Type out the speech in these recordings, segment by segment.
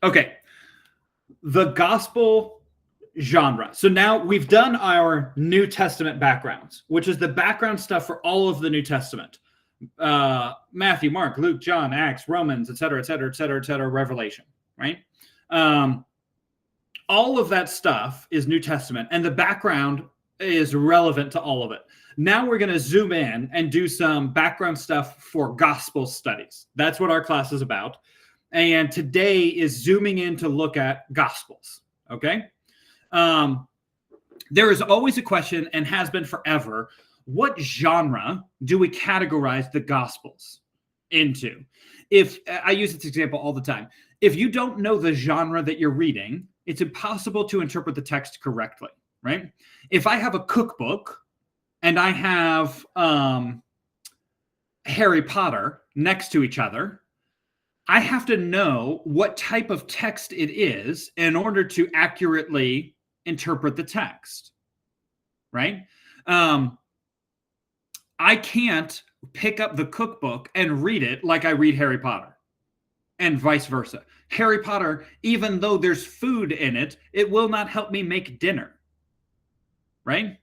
Okay. The gospel genre. So now we've done our New Testament backgrounds, which is the background stuff for all of the New Testament. Matthew, Mark, Luke, John, Acts, Romans, et cetera, et cetera, et cetera, et cetera, Revelation, right? All of that stuff is New Testament, and the background is relevant to all of it. Now we're going to zoom in and do some background stuff for gospel studies. That's what our class is about. And today is zooming in to look at gospels, okay? There is always a question, and has been forever, what genre do we categorize the gospels into? If I use this example all the time, if you don't know the genre that you're reading, it's impossible to interpret the text correctly, right? If I have a cookbook and I have Harry Potter next to each other, I have to know what type of text it is in order to accurately interpret the text, right? I can't pick up the cookbook and read it like I read Harry Potter, and vice versa. Harry Potter, even though there's food in it, it will not help me make dinner, right?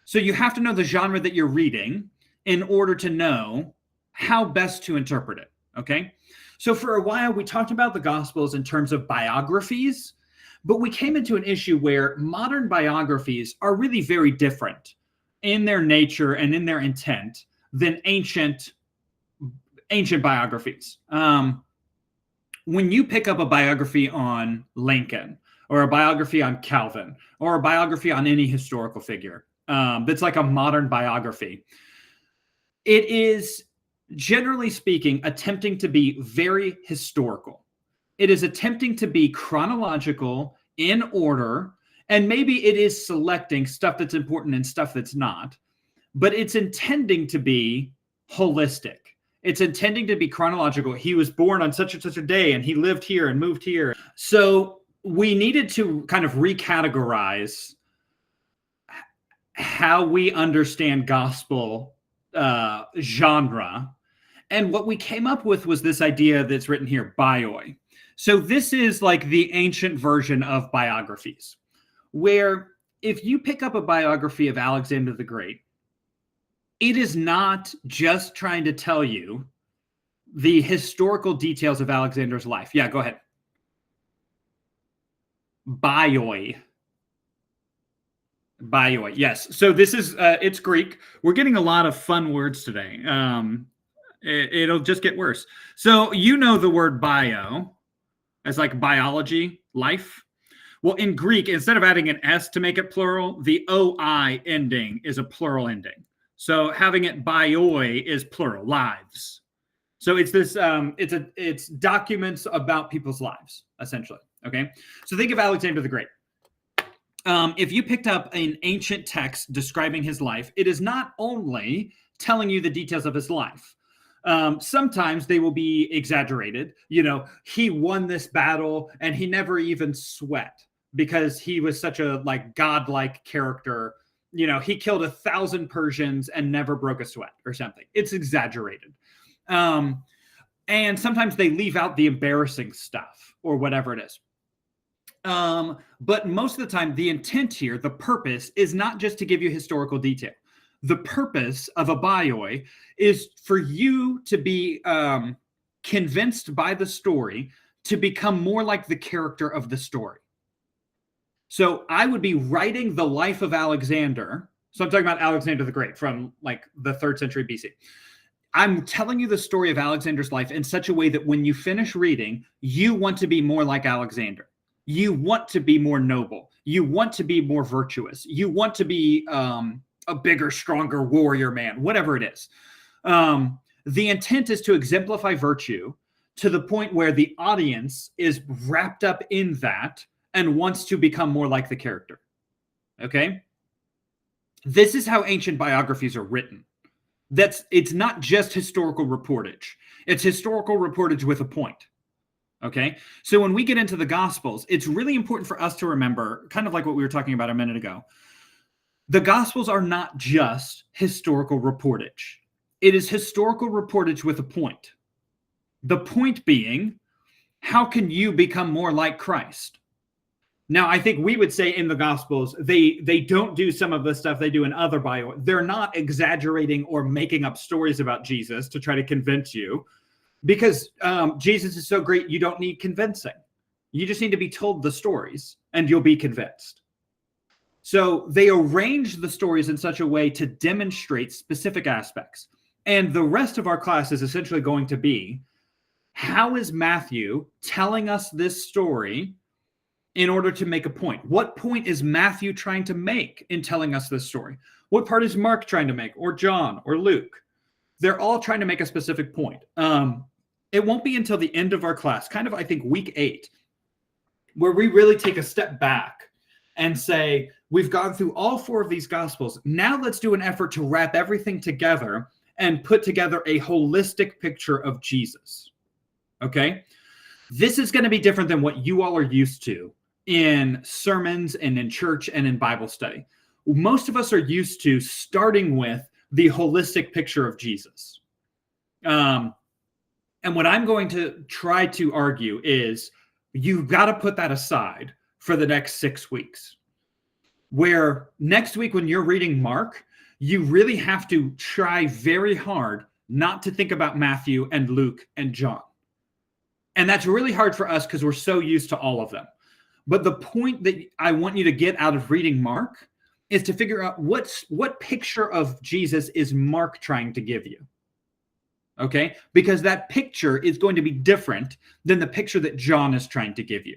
So you have to know the genre that you're reading in order to know how best to interpret it, okay? So for a while, we talked about the Gospels in terms of biographies, but we came into an issue where modern biographies are really very different in their nature and in their intent than ancient biographies. When you pick up a biography on Lincoln, or a biography on Calvin, or a biography on any historical figure that's like a modern biography, it is, generally speaking, attempting to be very historical. It is attempting to be chronological, in order, and maybe it is selecting stuff that's important and stuff that's not, but it's intending to be holistic. It's intending to be chronological. He was born on such and such a day, and he lived here and moved here. So we needed to kind of recategorize how we understand gospel genre. And what we came up with was this idea that's written here, bioi. So this is like the ancient version of biographies, where if you pick up a biography of Alexander the Great, it is not just trying to tell you the historical details of Alexander's life. Yeah, go ahead. Bioi. Bioi, yes. So this is, it's Greek. We're getting a lot of fun words today. It'll just get worse. So you know the word bio as like biology, life. Well, in Greek, instead of adding an S to make it plural, the OI ending is a plural ending. So having it bioi is plural, lives. So it's this, it's documents about people's lives, essentially. Okay. So think of Alexander the Great. If you picked up an ancient text describing his life, it is not only telling you the details of his life. Sometimes they will be exaggerated. You know, he won this battle and he never even sweat because he was such a like godlike character. You know, he killed 1,000 Persians and never broke a sweat or something. It's exaggerated. And sometimes they leave out the embarrassing stuff or whatever it is. But most of the time, the intent here, the purpose, is not just to give you historical detail. The purpose of a bioi is for you to be convinced by the story to become more like the character of the story. So I would be writing the life of Alexander. So I'm talking about Alexander the Great from like the 3rd century BC. I'm telling you the story of Alexander's life in such a way that when you finish reading, you want to be more like Alexander. You want to be more noble. You want to be more virtuous. You want to be a bigger, stronger warrior man, whatever it is. The intent is to exemplify virtue to the point where the audience is wrapped up in that and wants to become more like the character. Okay? This is how ancient biographies are written. It's not just historical reportage. It's historical reportage with a point. Okay? So when we get into the Gospels, it's really important for us to remember, kind of like what we were talking about a minute ago, the Gospels are not just historical reportage. It is historical reportage with a point. The point being, how can you become more like Christ? Now, I think we would say in the Gospels, they don't do some of the stuff they do in other bio. They're not exaggerating or making up stories about Jesus to try to convince you, because Jesus is so great, you don't need convincing. You just need to be told the stories and you'll be convinced. So they arrange the stories in such a way to demonstrate specific aspects. And the rest of our class is essentially going to be, how is Matthew telling us this story in order to make a point? What point is Matthew trying to make in telling us this story? What part is Mark trying to make, or John, or Luke? They're all trying to make a specific point. It won't be until the end of our class, kind of, I think, week 8, where we really take a step back and say, we've gone through all 4 of these Gospels. Now let's do an effort to wrap everything together and put together a holistic picture of Jesus. Okay? This is going to be different than what you all are used to in sermons and in church and in Bible study. Most of us are used to starting with the holistic picture of Jesus. And what I'm going to try to argue is, you've got to put that aside for the next 6 weeks. Where next week, when you're reading Mark, you really have to try very hard not to think about Matthew and Luke and John. And that's really hard for us because we're so used to all of them. But the point that I want you to get out of reading Mark is to figure out what picture of Jesus is Mark trying to give you. Okay? Because that picture is going to be different than the picture that John is trying to give you.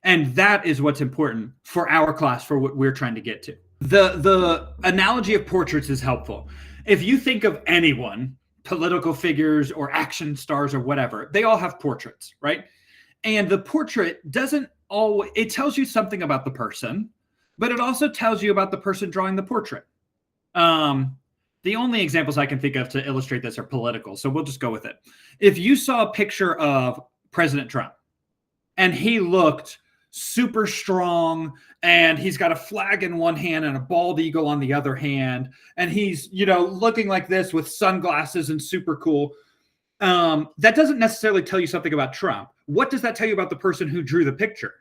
And that is what's important for our class, for what we're trying to get to. The analogy of portraits is helpful. If you think of anyone, political figures or action stars or whatever, they all have portraits, right? And the portrait doesn't always, it tells you something about the person, but it also tells you about the person drawing the portrait. The only examples I can think of to illustrate this are political, so we'll just go with it. If you saw a picture of President Trump and he looked super strong and he's got a flag in one hand and a bald eagle on the other hand, and he's, looking like this with sunglasses and super cool, that doesn't necessarily tell you something about Trump. What does that tell you about the person who drew the picture?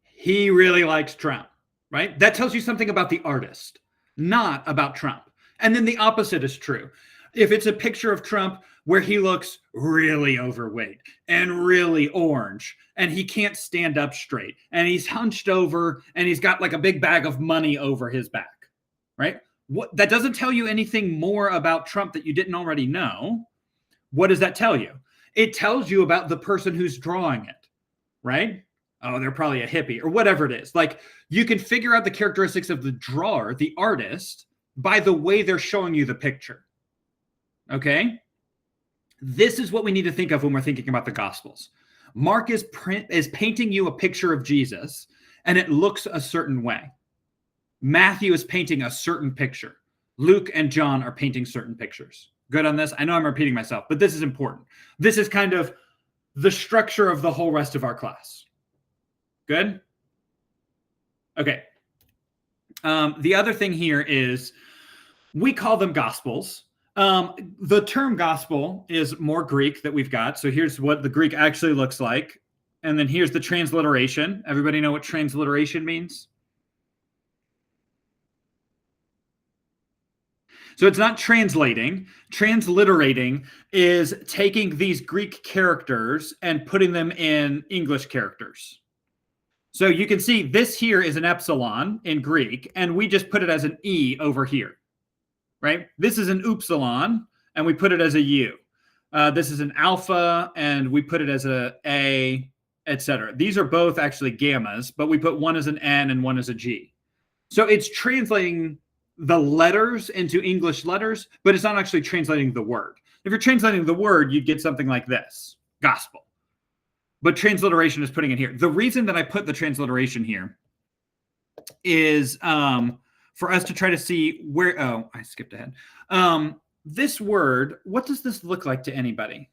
He really likes Trump, right? That tells you something about the artist, not about Trump. And then the opposite is true. If it's a picture of Trump where he looks really overweight and really orange and he can't stand up straight and he's hunched over and he's got like a big bag of money over his back, right? That doesn't tell you anything more about Trump that you didn't already know. What does that tell you? It tells you about the person who's drawing it, right? Oh, they're probably a hippie or whatever it is. Like, you can figure out the characteristics of the drawer, the artist, by the way they're showing you the picture. Okay? This is what we need to think of when we're thinking about the Gospels. Mark is painting you a picture of Jesus, and it looks a certain way. Matthew is painting a certain picture. Luke and John are painting certain pictures. Good on this? I know I'm repeating myself, but this is important. This is kind of the structure of the whole rest of our class. Good? Okay. The other thing here is we call them Gospels. The term gospel is more Greek that we've got. So here's what the Greek actually looks like. And then here's the transliteration. Everybody know what transliteration means? So it's not translating. Transliterating is taking these Greek characters and putting them in English characters. So you can see this here is an epsilon in Greek, and we just put it as an E over here, right? This is an upsilon, and we put it as a U. This is an alpha, and we put it as a, etc. These are both actually gammas, but we put one as an N and one as a G. So it's translating the letters into English letters, but it's not actually translating the word. If you're translating the word, you'd get something like this, gospel. But transliteration is putting it here. The reason that I put the transliteration here is for us to try to see where, oh, I skipped ahead. This word, what does this look like to anybody?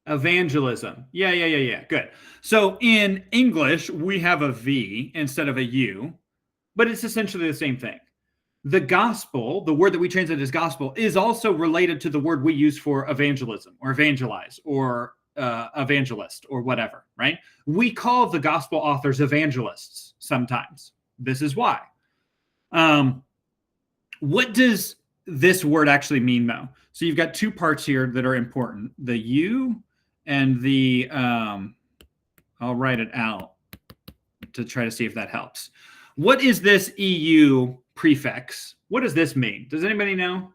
Evangelism. Yeah. Good. So in English, we have a V instead of a U, but it's essentially the same thing. the gospel, the word that we translate as gospel, is also related to the word we use for evangelism or evangelize or evangelist or whatever, right? We call the gospel authors evangelists sometimes. This is why. What does this word actually mean, though? So you've got two parts here that are important. The U and the, I'll write it out to try to see if that helps. What is this EU prefix? What does this mean? Does anybody know?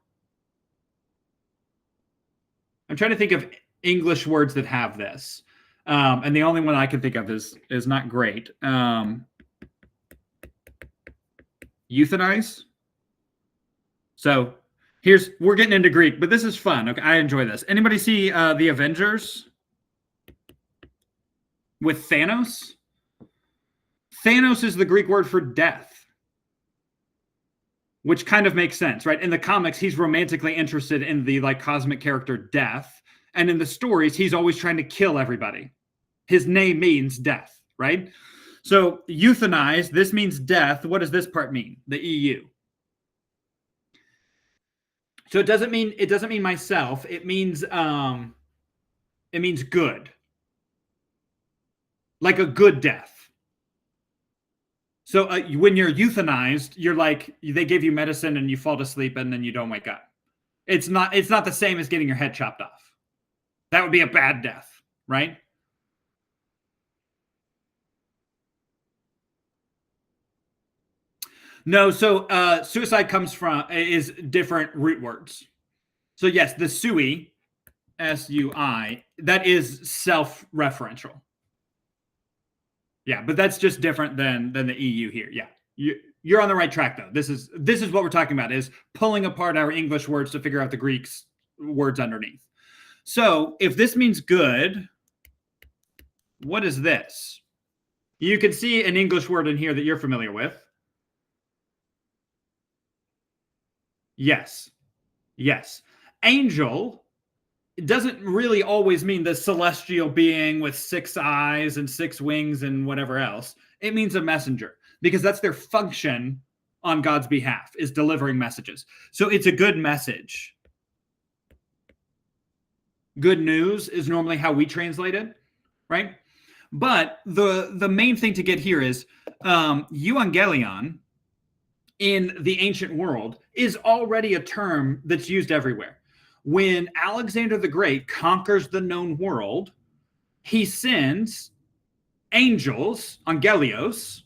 I'm trying to think of English words that have this. And the only one I can think of is not great. Euthanize. So we're getting into Greek, but this is fun. Okay, I enjoy this. Anybody see the Avengers with Thanos? Thanos is the Greek word for death, which kind of makes sense, right? In the comics, he's romantically interested in the cosmic character Death, and in the stories, he's always trying to kill everybody. His name means death, right? So euthanize, this means death. What does this part mean? The EU. So it doesn't mean myself. It means good. Like a good death. So when you're euthanized, you're they give you medicine and you fall to sleep and then you don't wake up. It's not the same as getting your head chopped off. That would be a bad death, right? No, so suicide is different root words. So yes, the sui, S-U-I, that is self-referential. Yeah, but that's just different than the EU here. Yeah, you're on the right track though. This is what we're talking about, is pulling apart our English words to figure out the Greek's words underneath. So if this means good, what is this? You can see an English word in here that you're familiar with. Yes. Angel, it doesn't really always mean the celestial being with 6 eyes and 6 wings and whatever else. It means a messenger, because that's their function on God's behalf, is delivering messages. So it's a good message. Good news is normally how we translate it, right? But the main thing to get here is euangelion in the ancient world is already a term that's used everywhere. When Alexander the Great conquers the known world, he sends angels, angelios,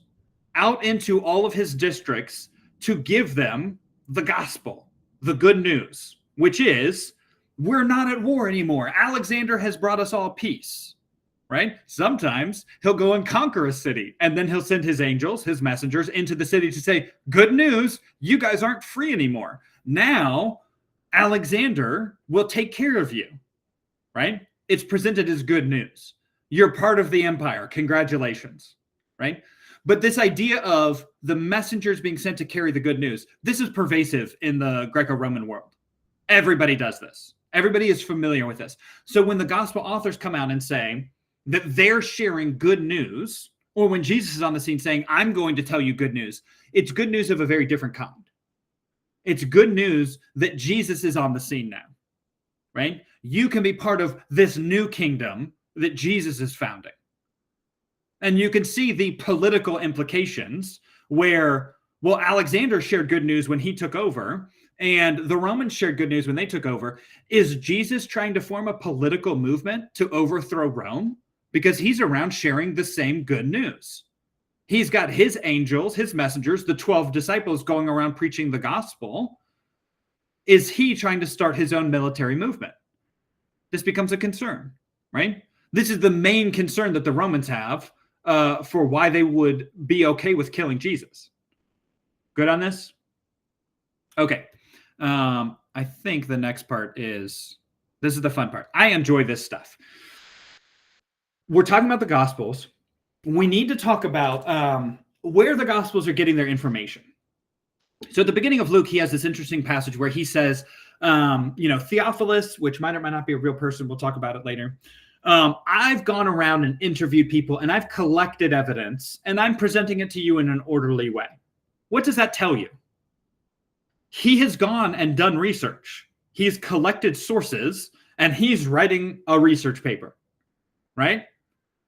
out into all of his districts to give them the gospel, the good news, which is, we're not at war anymore. Alexander has brought us all peace, right? Sometimes he'll go and conquer a city, and then he'll send his angels, his messengers, into the city to say, good news, you guys aren't free anymore. Now, Alexander will take care of you, right? It's presented as good news. You're part of the empire. Congratulations, right? But this idea of the messengers being sent to carry the good news, this is pervasive in the Greco-Roman world. Everybody does this. Everybody is familiar with this. So when the gospel authors come out and say that they're sharing good news, or when Jesus is on the scene saying, I'm going to tell you good news, it's good news of a very different kind. It's good news that Jesus is on the scene now, right? You can be part of this new kingdom that Jesus is founding. And you can see the political implications where, well, Alexander shared good news when he took over, and the Romans shared good news when they took over. Is Jesus trying to form a political movement to overthrow Rome? Because he's around sharing the same good news. He's got his angels, his messengers, the 12 disciples going around preaching the gospel. Is he trying to start his own military movement? This becomes a concern, right? This is the main concern that the Romans have for why they would be okay with killing Jesus. Good on this? Okay. I think the next part this is the fun part. I enjoy this stuff. We're talking about the Gospels. We need to talk about where the Gospels are getting their information. So at the beginning of Luke, he has this interesting passage where he says, Theophilus, which might or might not be a real person, we'll talk about it later. I've gone around and interviewed people, and I've collected evidence, and I'm presenting it to you in an orderly way. What does that tell you? He has gone and done research. He's collected sources and he's writing a research paper, right?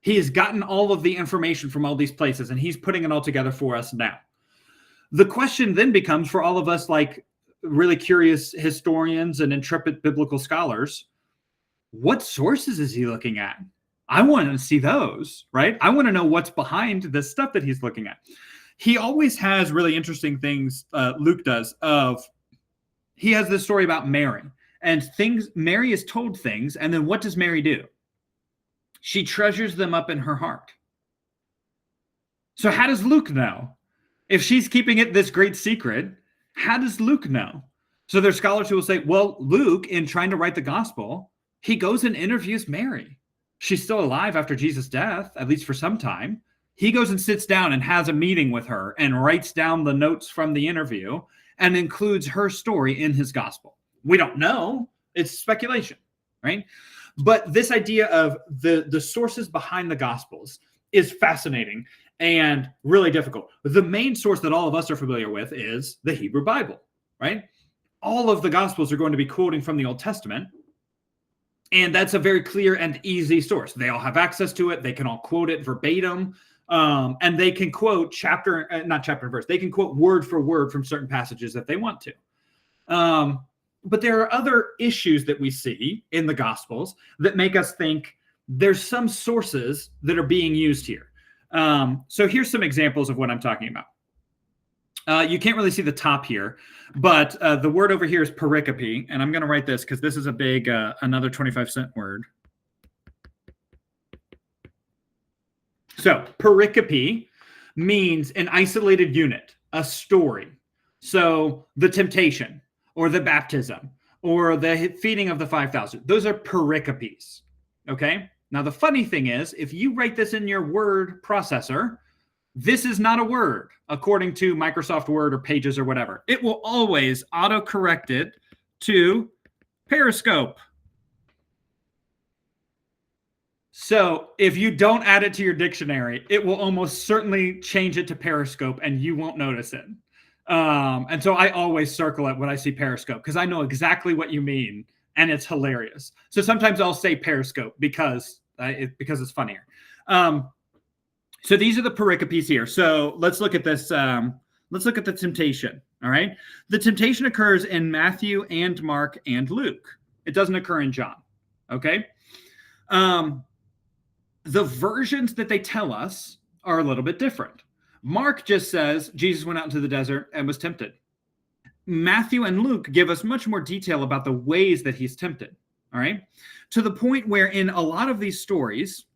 He has gotten all of the information from all these places and he's putting it all together for us now. The question then becomes for all of us, like really curious historians and intrepid biblical scholars, what sources is he looking at? I want to see those, right? I want to know what's behind the stuff that he's looking at. He always has really interesting things, Luke does, he has this story about Mary and things. Mary is told things, and then what does Mary do? She treasures them up in her heart. So how does Luke know? If she's keeping it this great secret, how does Luke know? So there's scholars who will say, well, Luke, in trying to write the gospel, he goes and interviews Mary. She's still alive after Jesus' death, at least for some time. He goes and sits down and has a meeting with her and writes down the notes from the interview and includes her story in his gospel. We don't know. It's speculation, right? But this idea of the sources behind the gospels is fascinating and really difficult. The main source that all of us are familiar with is the Hebrew Bible, right? All of the gospels are going to be quoting from the Old Testament. And that's a very clear and easy source. They all have access to it. They can all quote it verbatim. And they can quote not chapter and verse. They can quote word for word from certain passages if they want to. But there are other issues that we see in the Gospels that make us think there's some sources that are being used here. So here's some examples of what I'm talking about. You can't really see the top here, but the word over here is pericope. And I'm going to write this because this is a big, another 25-cent word. So pericope means an isolated unit, a story. So the temptation or the baptism or the feeding of the 5,000, those are pericopes, okay? Now, the funny thing is, if you write this in your word processor, this is not a word, according to Microsoft Word or Pages or whatever. It will always auto-correct it to periscope. So if you don't add it to your dictionary, it will almost certainly change it to periscope and you won't notice it. And so I always circle it when I see periscope because I know exactly what you mean and it's hilarious. So sometimes I'll say periscope because it's funnier. So these are the pericopes here. So let's look at this. Let's look at the temptation. All right. The temptation occurs in Matthew and Mark and Luke. It doesn't occur in John. Okay. The versions that they tell us are a little bit different. Mark just says Jesus went out into the desert and was tempted. Matthew and Luke give us much more detail about the ways that he's tempted. All right. To the point where in a lot of these stories,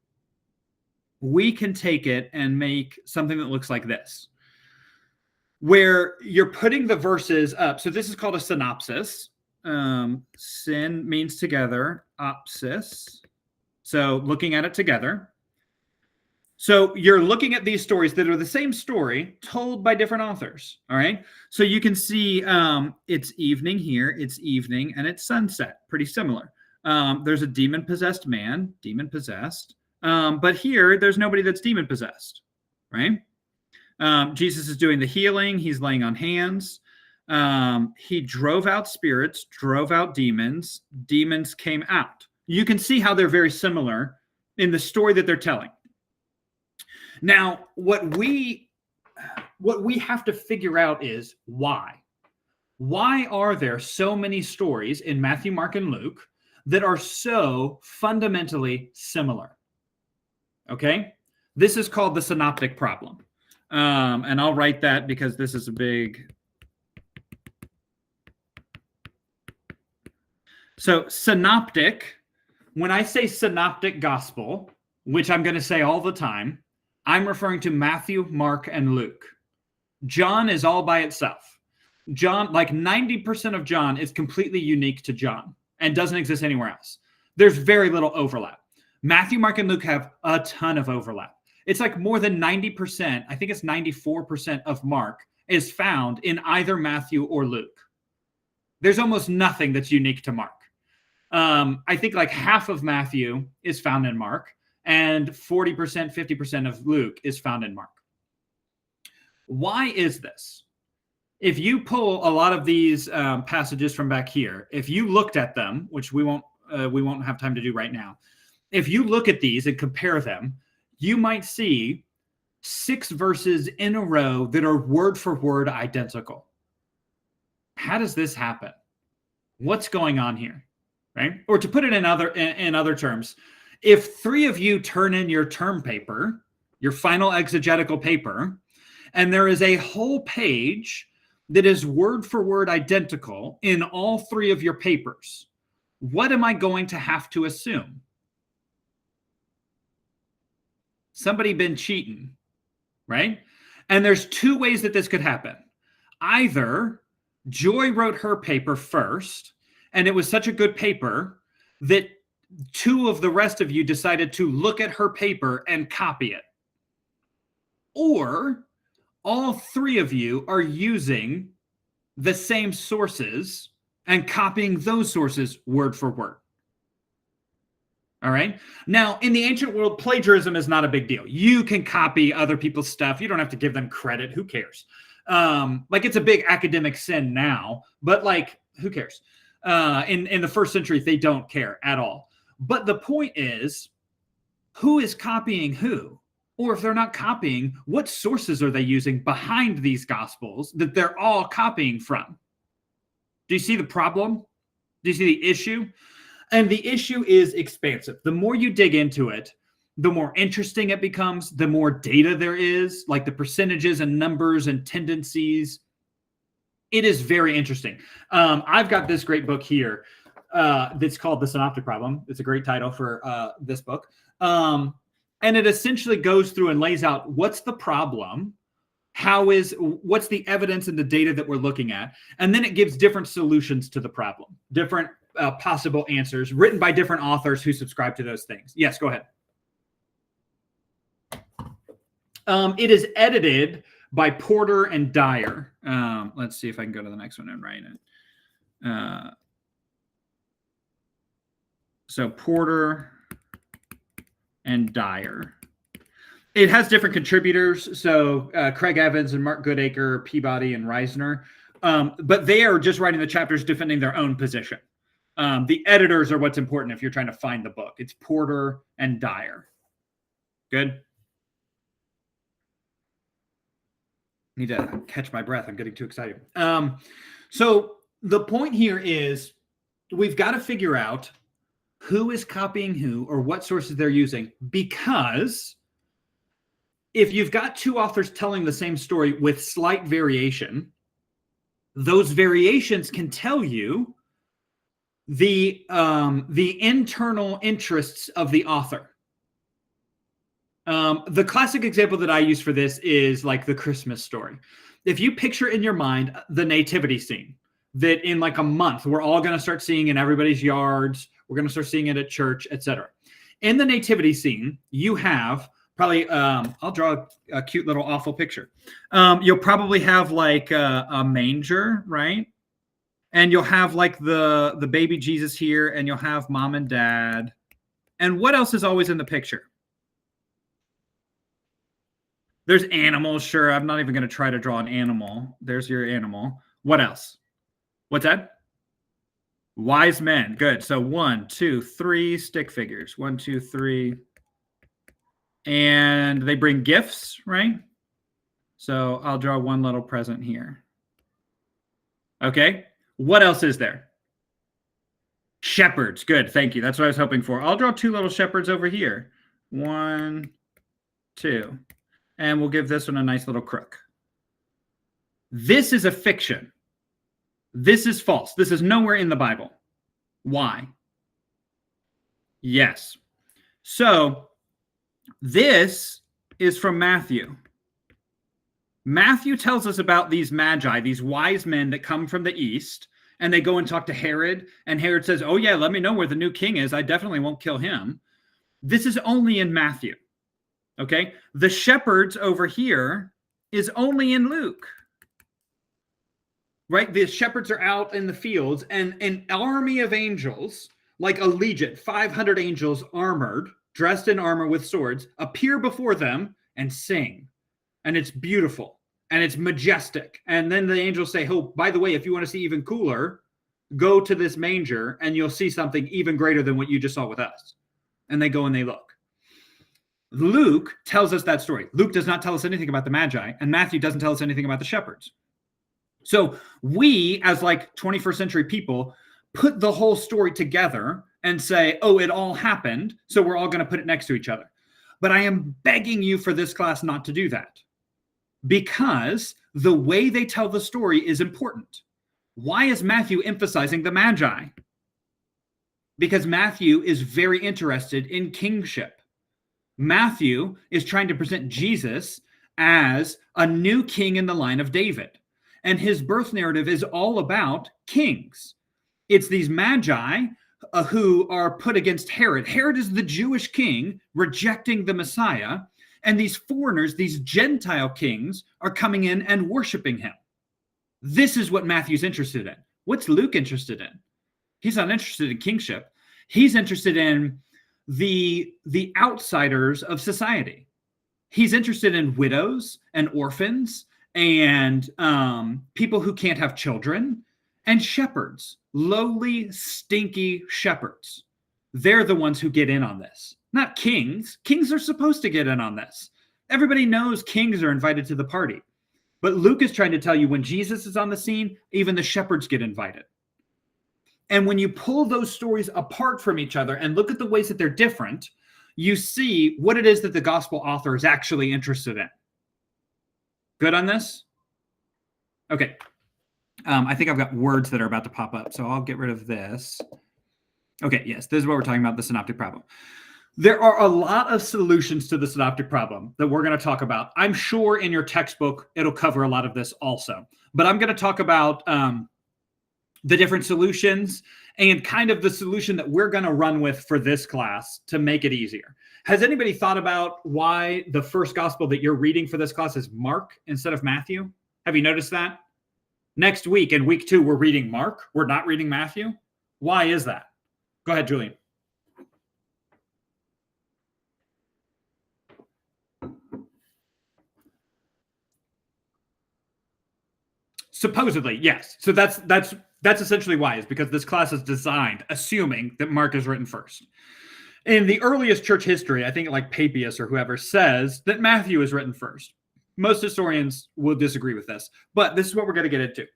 we can take it and make something that looks like this, where you're putting the verses up. So this is called a synopsis. Syn means together, opsis. So looking at it together. So you're looking at these stories that are the same story told by different authors. All right. So you can see it's evening here, it's evening, and it's sunset. Pretty similar. There's a demon-possessed man, demon-possessed. But here, there's nobody that's demon-possessed, right? Jesus is doing the healing. He's laying on hands. He drove out spirits, drove out demons. Demons came out. You can see how they're very similar in the story that they're telling. Now, what we have to figure out is why. Why are there so many stories in Matthew, Mark, and Luke that are so fundamentally similar? Okay, this is called the Synoptic Problem. And I'll write that because this is a big. So synoptic, when I say synoptic gospel, which I'm going to say all the time, I'm referring to Matthew, Mark, and Luke. John is all by itself. John, like 90% of John is completely unique to John and doesn't exist anywhere else. There's very little overlap. Matthew, Mark, and Luke have a ton of overlap. It's like more than 90%, I think it's 94% of Mark is found in either Matthew or Luke. There's almost nothing that's unique to Mark. I think like half of Matthew is found in Mark, and 40%, 50% of Luke is found in Mark. Why is this? if you pull a lot of these passages from back here, if you looked at them, which we won't have time to do right now, if you look at these and compare them, you might see 6 verses in a row that are word for word identical. How does this happen? What's going on here, right? Or to put it in other terms, if 3 of you turn in your term paper, your final exegetical paper, and there is a whole page that is word for word identical in all 3 of your papers, what am I going to have to assume? Somebody been cheating, right? And there's 2 ways that this could happen. Either Joy wrote her paper first, and it was such a good paper that 2 of the rest of you decided to look at her paper and copy it. Or all 3 of you are using the same sources and copying those sources word for word. All right. Now, in the ancient world, plagiarism is not a big deal. You can copy other people's stuff. You don't have to give them credit. Who cares? Like, it's a big academic sin now, but like, who cares? In the first century, they don't care at all. But the point is, who is copying who? Or if they're not copying, what sources are they using behind these gospels that they're all copying from? Do you see the problem? Do you see the issue? And the issue is expansive. The more you dig into it, the more interesting it becomes, the more data there is, like the percentages and numbers and tendencies. It is very interesting. I've got this great book here that's called The Synoptic Problem. It's a great title for this book. And it essentially goes through and lays out what's the problem, what's the evidence and the data that we're looking at, and then it gives different solutions to the problem, different possible answers written by different authors who subscribe to those things. Yes, go ahead. It is edited by Porter and Dyer. Let's see if I can go to the next one and write it. So Porter and Dyer. It has different contributors. So Craig Evans and Mark Goodacre, Peabody and Reisner. But they are just writing the chapters defending their own position. The editors are what's important if you're trying to find the book. It's Porter and Dyer. Good. Need to catch my breath. I'm getting too excited. So the point here is we've got to figure out who is copying who or what sources they're using, because if you've got 2 authors telling the same story with slight variation, those variations can tell you the internal interests of the author. The classic example that I use for this is like the Christmas story. If you picture in your mind the nativity scene that in like a month, we're all going to start seeing in everybody's yards, we're going to start seeing it at church, etc. In the nativity scene, you have probably, I'll draw a cute little awful picture. You'll probably have like a manger, right? And you'll have like the baby Jesus here, and you'll have mom and dad. And what else is always in the picture? There's animals, sure. I'm not even going to try to draw an animal. There's your animal. What else? What's that? Wise men. Good. So 1, 2, 3 stick figures. 1, 2, 3. And they bring gifts, right? So I'll draw one little present here. Okay. What else is there? Shepherds. Good. Thank you. That's what I was hoping for. I'll draw 2 little shepherds over here. 1, 2. And we'll give this one a nice little crook. This is a fiction. This is false. This is nowhere in the Bible. Why? Yes. So this is from Matthew. Matthew tells us about these magi, these wise men that come from the east, and they go and talk to Herod, and Herod says, oh yeah, let me know where the new king is. I definitely won't kill him. This is only in Matthew. Okay? The shepherds over here is only in Luke. Right? The shepherds are out in the fields, and an army of angels, like a legion, 500 angels armored, dressed in armor with swords, appear before them and sing. And it's beautiful. and it's majestic. And then the angels say, oh, by the way, if you want to see even cooler, go to this manger and you'll see something even greater than what you just saw with us. And they go and they look. Luke tells us that story. Luke does not tell us anything about the Magi, and Matthew doesn't tell us anything about the shepherds. So we, as like 21st century people, put the whole story together and say, oh, it all happened, so we're all going to put it next to each other. But I am begging you for this class not to do that, because the way they tell the story is important. Why is Matthew emphasizing the Magi? Because Matthew is very interested in kingship. Matthew is trying to present Jesus as a new king in the line of David. And his birth narrative is all about kings. It's these Magi who are put against Herod. Herod is the Jewish king rejecting the Messiah. And these foreigners, these Gentile kings, are coming in and worshiping him. This is what Matthew's interested in. What's Luke interested in? He's not interested in kingship. He's interested in the outsiders of society. He's interested in widows and orphans and people who can't have children and shepherds, lowly, stinky shepherds. They're the ones who get in on this, not kings. Kings are supposed to get in on this. Everybody knows kings are invited to the party. But Luke is trying to tell you when Jesus is on the scene, even the shepherds get invited. And when you pull those stories apart from each other and look at the ways that they're different, you see what it is that the gospel author is actually interested in. Good on this? Okay. I think I've got words that are about to pop up, so I'll get rid of this. Okay, yes, this is what we're talking about, the synoptic problem. There are a lot of solutions to the synoptic problem that we're going to talk about. I'm sure in your textbook, it'll cover a lot of this also. But I'm going to talk about the different solutions and kind of the solution that we're going to run with for this class to make it easier. Has anybody thought about why the first gospel that you're reading for this class is Mark instead of Matthew? Have you noticed that? Next week, in week 2, we're reading Mark. We're not reading Matthew. Why is that? Go ahead, Julian. Supposedly, yes. So that's essentially why, is because this class is designed assuming that Mark is written first. In the earliest church history, I think like Papias or whoever says that Matthew is written first. Most historians will disagree with this, but this is what we're going to get into.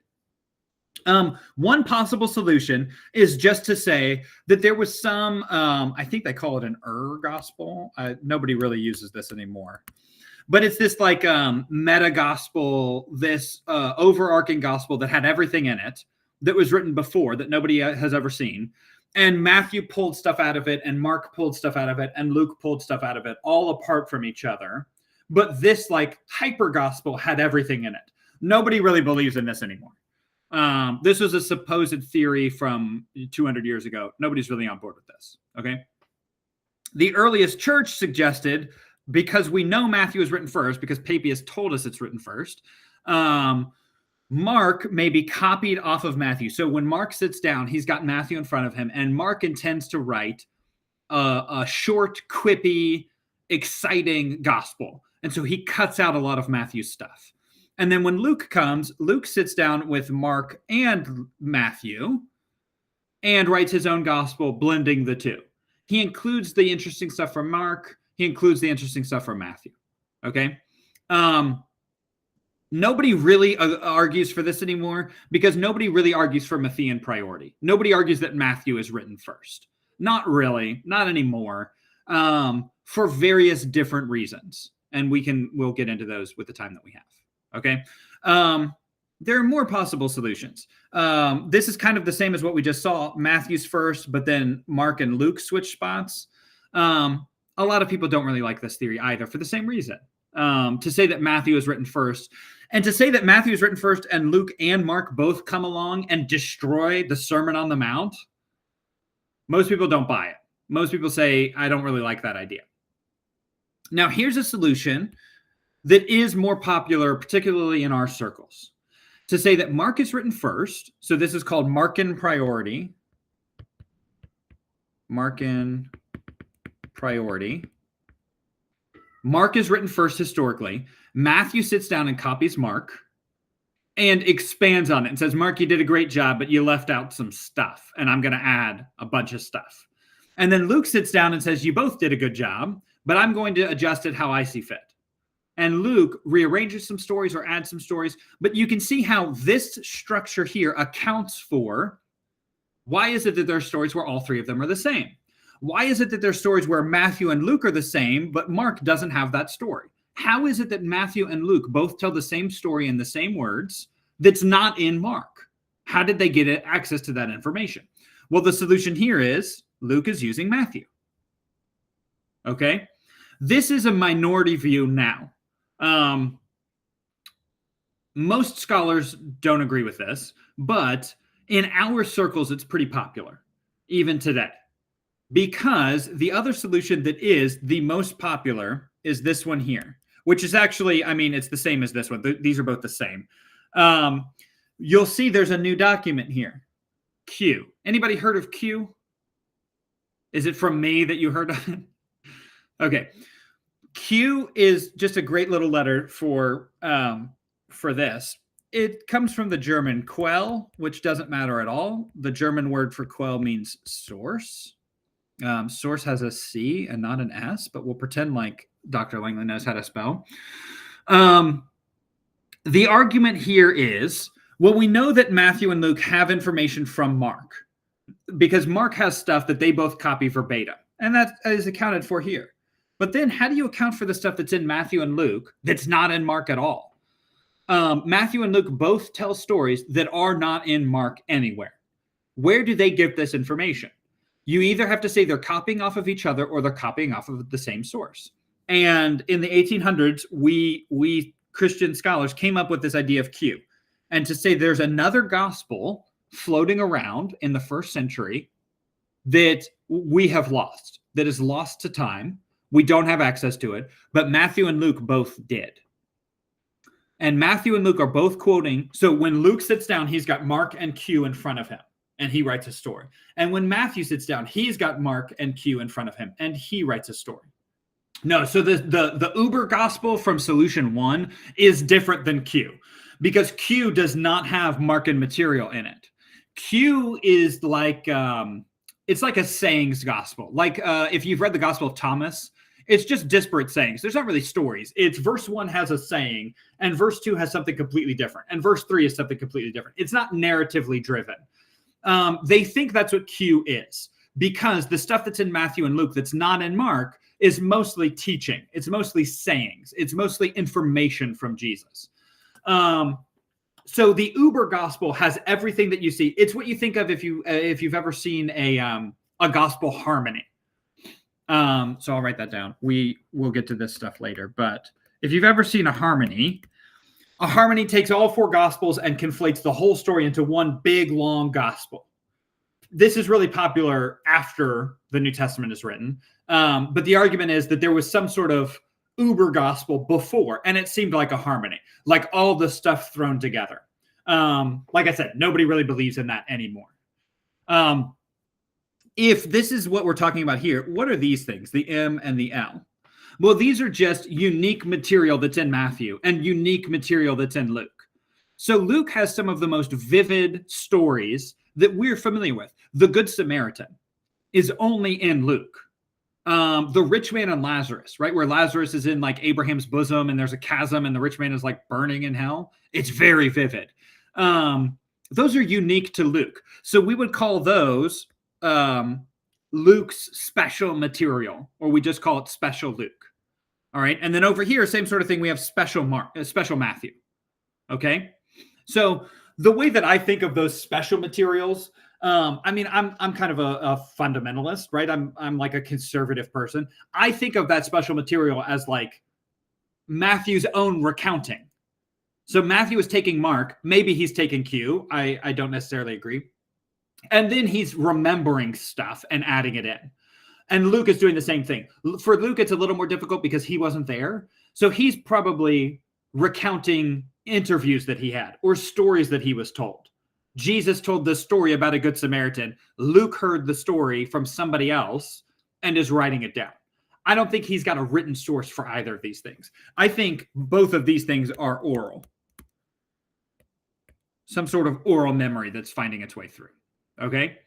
One possible solution is just to say that there was some, I think they call it an gospel. Nobody really uses this anymore. But it's this like meta gospel, this overarching gospel that had everything in it that was written before that nobody has ever seen. And Matthew pulled stuff out of it, and Mark pulled stuff out of it, and Luke pulled stuff out of it, all apart from each other. But this like hyper gospel had everything in it. Nobody really believes in this anymore. This was a supposed theory from 200 years ago. Nobody's really on board with this. Okay. The earliest church suggested, because we know Matthew is written first, because Papias told us it's written first, Mark may be copied off of Matthew. So when Mark sits down, he's got Matthew in front of him, and Mark intends to write a short, quippy, exciting gospel. And so he cuts out a lot of Matthew's stuff. And then when Luke comes, Luke sits down with Mark and Matthew and writes his own gospel, blending the two. He includes the interesting stuff from Mark. He includes the interesting stuff from Matthew. Okay. Nobody really argues for this anymore, because nobody really argues for Matthean priority. Nobody argues that Matthew is written first. Not really, not anymore, for various different reasons. And we'll get into those with the time that we have. Okay. There are more possible solutions. This is kind of the same as what we just saw. Matthew's first, but then Mark and Luke switch spots. A lot of people don't really like this theory either, for the same reason. To say that Matthew is written first, and to say that Matthew is written first and Luke and Mark both come along and destroy the Sermon on the Mount, most people don't buy it. Most people say, I don't really like that idea. Now, here's a solution that is more popular, particularly in our circles, to say that Mark is written first. So this is called Markan priority. Markan priority. Mark is written first historically. Matthew sits down and copies Mark and expands on it and says, Mark, you did a great job, but you left out some stuff, and I'm going to add a bunch of stuff. And then Luke sits down and says, you both did a good job, but I'm going to adjust it how I see fit. And Luke rearranges some stories or adds some stories, but you can see how this structure here accounts for why is it that there are stories where all three of them are the same? Why is it that there are stories where Matthew and Luke are the same, but Mark doesn't have that story? How is it that Matthew and Luke both tell the same story in the same words that's not in Mark? How did they get access to that information? Well, the solution here is Luke is using Matthew. Okay? This is a minority view now. Most scholars don't agree with this, but in our circles, it's pretty popular, even today. Because the other solution that is the most popular is this one here, which is actually, I mean, it's the same as this one. These are both the same. You'll see there's a new document here, Q. Anybody heard of Q? Is it from me that you heard of it? Okay. Q is just a great little letter for this. It comes from the German Quell, which doesn't matter at all. The German word for quell means source. Source has a C and not an S, but we'll pretend like Dr. Langley knows how to spell. The argument here is, well, we know that Matthew and Luke have information from Mark because Mark has stuff that they both copy verbatim, and that is accounted for here. But then how do you account for the stuff that's in Matthew and Luke that's not in Mark at all? Matthew and Luke both tell stories that are not in Mark anywhere. Where do they give this information? You either have to say they're copying off of each other or they're copying off of the same source. And in the 1800s, we Christian scholars came up with this idea of Q. And to say there's another gospel floating around in the first century that we have lost, that is lost to time. We don't have access to it, but Matthew and Luke both did. And Matthew and Luke are both quoting. So when Luke sits down, he's got Mark and Q in front of him, and he writes a story. And when Matthew sits down, he's got Mark and Q in front of him, and he writes a story. No, so the Uber gospel from Solution 1 is different than Q, because Q does not have Markan material in it. Q is like, it's like a sayings gospel. Like if you've read the Gospel of Thomas, it's just disparate sayings. There's not really stories. It's verse 1 has a saying, and verse 2 has something completely different, and verse 3 is something completely different. It's not narratively driven. They think that's what Q is, because the stuff that's in Matthew and Luke that's not in Mark is mostly teaching. It's mostly sayings. It's mostly information from Jesus. So the Uber gospel has everything that you see. It's what you think of if you've ever seen a gospel harmony. So I'll write that down. We will get to this stuff later. But if you've ever seen a harmony takes all four gospels and conflates the whole story into one big, long gospel. This is really popular after the New Testament is written. But the argument is that there was some sort of Uber gospel before, and it seemed like a harmony, like all the stuff thrown together. Like I said, nobody really believes in that anymore. If this is what we're talking about here, what are these things, the M and the L? Well, these are just unique material that's in Matthew and unique material that's in Luke. So Luke has some of the most vivid stories that we're familiar with. The Good Samaritan is only in Luke. The rich man and Lazarus, right? Where Lazarus is in like Abraham's bosom and there's a chasm and the rich man is like burning in hell. It's very vivid. Those are unique to Luke. So we would call those Luke's special material, or we just call it special Luke. All right. And then over here, same sort of thing. We have special Matthew. Okay. So the way that I think of those special materials, I mean, I'm kind of a fundamentalist, right? I'm like a conservative person. I think of that special material as like Matthew's own recounting. So Matthew is taking Mark. Maybe he's taking Q. I don't necessarily agree. And then he's remembering stuff and adding it in. And Luke is doing the same thing. For Luke, it's a little more difficult because he wasn't there. So he's probably recounting interviews that he had or stories that he was told. Jesus told this story about a Good Samaritan. Luke heard the story from somebody else and is writing it down. I don't think he's got a written source for either of these things. I think both of these things are oral. Some sort of oral memory that's finding its way through. Okay?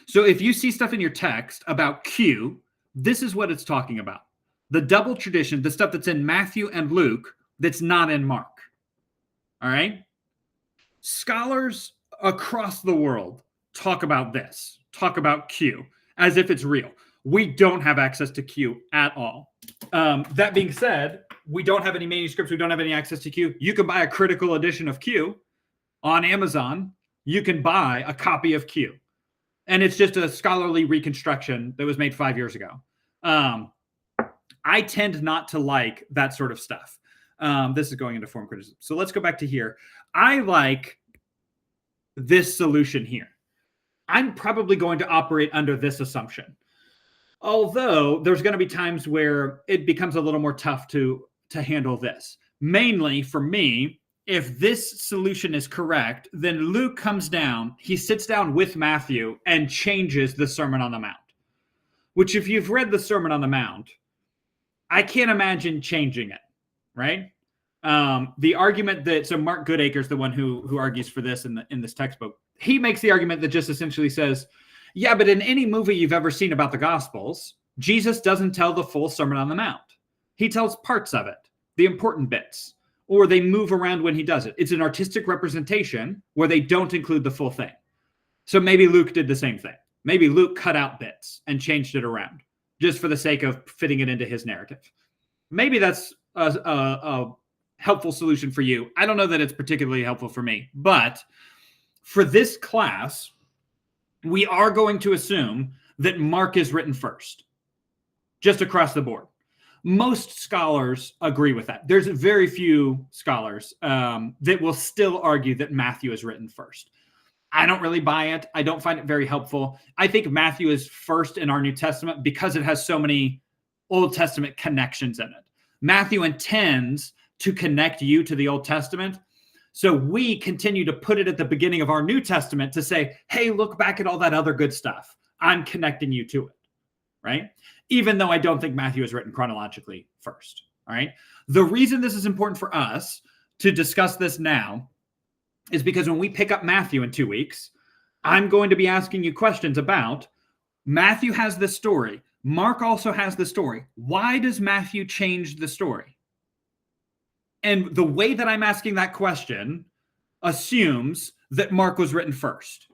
So if you see stuff in your text about Q, this is what it's talking about. The double tradition, the stuff that's in Matthew and Luke that's not in Mark. All right? Scholars across the world talk about this, talk about Q as if it's real. We don't have access to Q at all. That being said, we don't have any manuscripts. We don't have any access to Q. You can buy a critical edition of Q on Amazon. You can buy a copy of Q. And it's just a scholarly reconstruction that was made 5 years ago. I tend not to like that sort of stuff. This is going into form criticism. So let's go back to here. I like this solution here. I'm probably going to operate under this assumption. Although there's going to be times where it becomes a little more tough to handle this. Mainly for me, if this solution is correct, then Luke comes down, he sits down with Matthew and changes the Sermon on the Mount. Which if you've read the Sermon on the Mount, I can't imagine changing it, right? The argument that, so Mark Goodacre's the one who argues for this in this textbook. He makes the argument that just essentially says, yeah, but in any movie you've ever seen about the Gospels, Jesus doesn't tell the full Sermon on the Mount. He tells parts of it, the important bits, or they move around when he does it. It's an artistic representation where they don't include the full thing. So maybe Luke did the same thing. Maybe Luke cut out bits and changed it around just for the sake of fitting it into his narrative. Maybe that's a helpful solution for you. I don't know that it's particularly helpful for me, but for this class, we are going to assume that Mark is written first, just across the board. Most scholars agree with that. There's very few scholars that will still argue that Matthew is written first. I don't really buy it. I don't find it very helpful. I think Matthew is first in our New Testament because it has so many Old Testament connections in it. Matthew intends to connect you to the Old Testament. So we continue to put it at the beginning of our New Testament to say, hey, look back at all that other good stuff. I'm connecting you to it, right? Even though I don't think Matthew is written chronologically first, all right? The reason this is important for us to discuss this now is because when we pick up Matthew in 2 weeks, I'm going to be asking you questions about Matthew has this story. Mark also has the story. Why does Matthew change the story? And the way that I'm asking that question assumes that Mark was written first.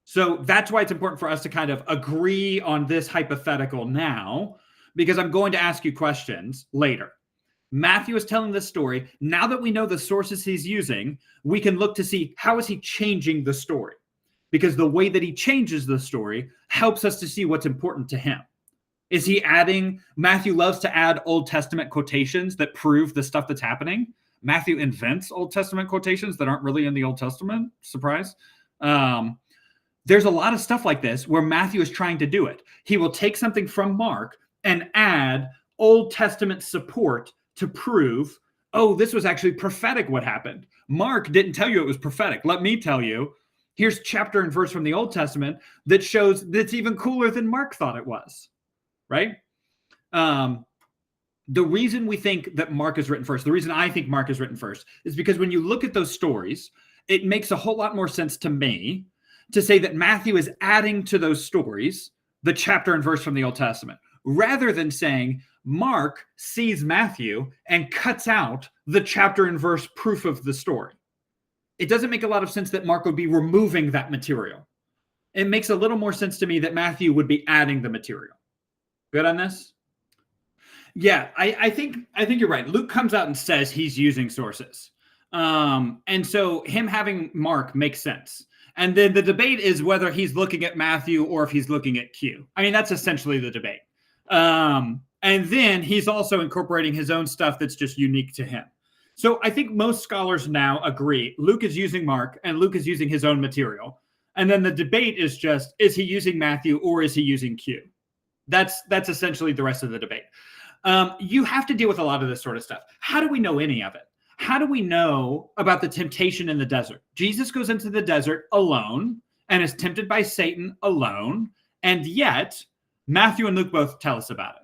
So that's why it's important for us to kind of agree on this hypothetical now, because I'm going to ask you questions later. Matthew is telling this story. Now that we know the sources he's using, we can look to see how is he changing the story, because the way that he changes the story helps us to see what's important to him. Is he adding, Matthew loves to add Old Testament quotations that prove the stuff that's happening. Matthew invents Old Testament quotations that aren't really in the Old Testament. Surprise. There's a lot of stuff like this where Matthew is trying to do it. He will take something from Mark and add Old Testament support to prove, oh, this was actually prophetic what happened. Mark didn't tell you it was prophetic. Let me tell you, here's chapter and verse from the Old Testament that shows that's even cooler than Mark thought it was. Right? The reason we think that Mark is written first, the reason I think Mark is written first, is because when you look at those stories, it makes a whole lot more sense to me to say that Matthew is adding to those stories the chapter and verse from the Old Testament, rather than saying Mark sees Matthew and cuts out the chapter and verse proof of the story. It doesn't make a lot of sense that Mark would be removing that material. It makes a little more sense to me that Matthew would be adding the material. Good on this? Yeah, I think you're right. Luke comes out and says he's using sources. And so him having Mark makes sense. And then the debate is whether he's looking at Matthew or if he's looking at Q. I mean, that's essentially the debate. And then he's also incorporating his own stuff that's just unique to him. So I think most scholars now agree Luke is using Mark and Luke is using his own material. And then the debate is just, is he using Matthew or is he using Q? That's essentially the rest of the debate. You have to deal with a lot of this sort of stuff. How do we know any of it? How do we know about the temptation in the desert? Jesus goes into the desert alone and is tempted by Satan alone. And yet Matthew and Luke both tell us about it.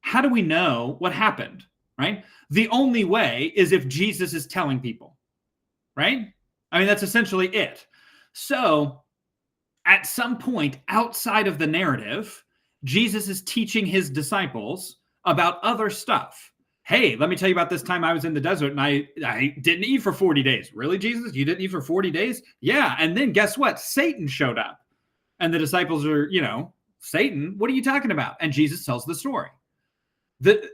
How do we know what happened, right? The only way is if Jesus is telling people, right? I mean, that's essentially it. So at some point outside of the narrative, Jesus is teaching his disciples about other stuff. Hey, let me tell you about this time I was in the desert and I didn't eat for 40 days. Really, Jesus? You didn't eat for 40 days? Yeah. And then guess what? Satan showed up. And the disciples are, Satan, what are you talking about? And Jesus tells the story.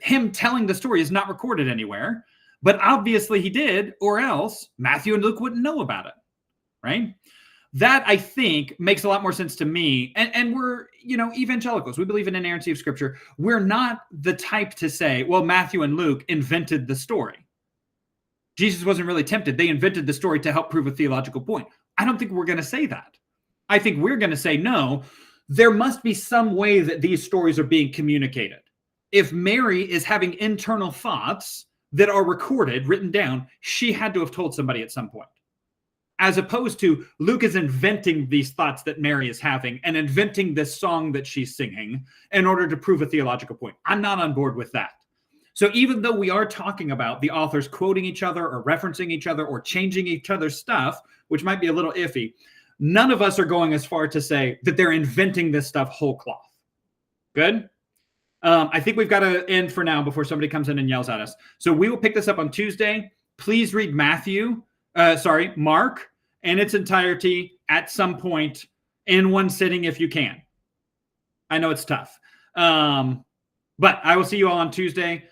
Him telling the story is not recorded anywhere, but obviously he did, or else Matthew and Luke wouldn't know about it, right? That, I think, makes a lot more sense to me. And we're, evangelicals. We believe in inerrancy of Scripture. We're not the type to say, well, Matthew and Luke invented the story. Jesus wasn't really tempted. They invented the story to help prove a theological point. I don't think we're going to say that. I think we're going to say, no, there must be some way that these stories are being communicated. If Mary is having internal thoughts that are recorded, written down, she had to have told somebody at some point. As opposed to Luke is inventing these thoughts that Mary is having and inventing this song that she's singing in order to prove a theological point. I'm not on board with that. So even though we are talking about the authors quoting each other or referencing each other or changing each other's stuff, which might be a little iffy, none of us are going as far to say that they're inventing this stuff whole cloth. Good? I think we've got to end for now before somebody comes in and yells at us. So we will pick this up on Tuesday. Please read Mark in its entirety at some point in one sitting if you can. I know it's tough. But I will see you all on Tuesday.